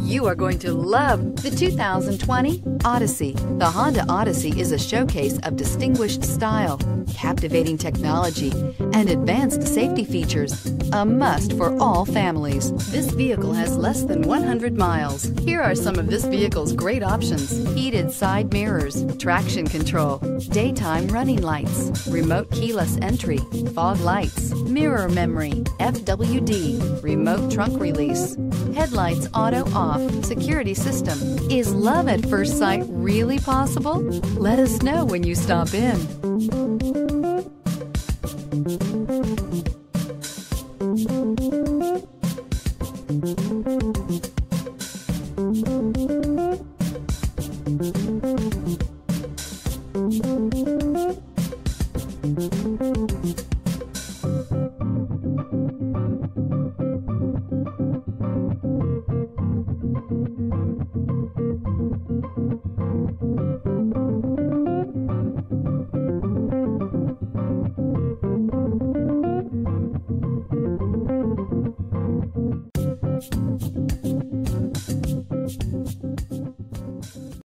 You are going to love the 2020 Odyssey. The Honda Odyssey is a showcase of distinguished style, captivating technology, and advanced safety features. A must for all families. This vehicle has less than 100 miles. Here are some of this vehicle's great options: heated side mirrors, traction control, daytime running lights, remote keyless entry, fog lights, mirror memory, FWD, remote trunk release, headlights auto off, security system. Is love at first sight really possible? Let us know when you stop in.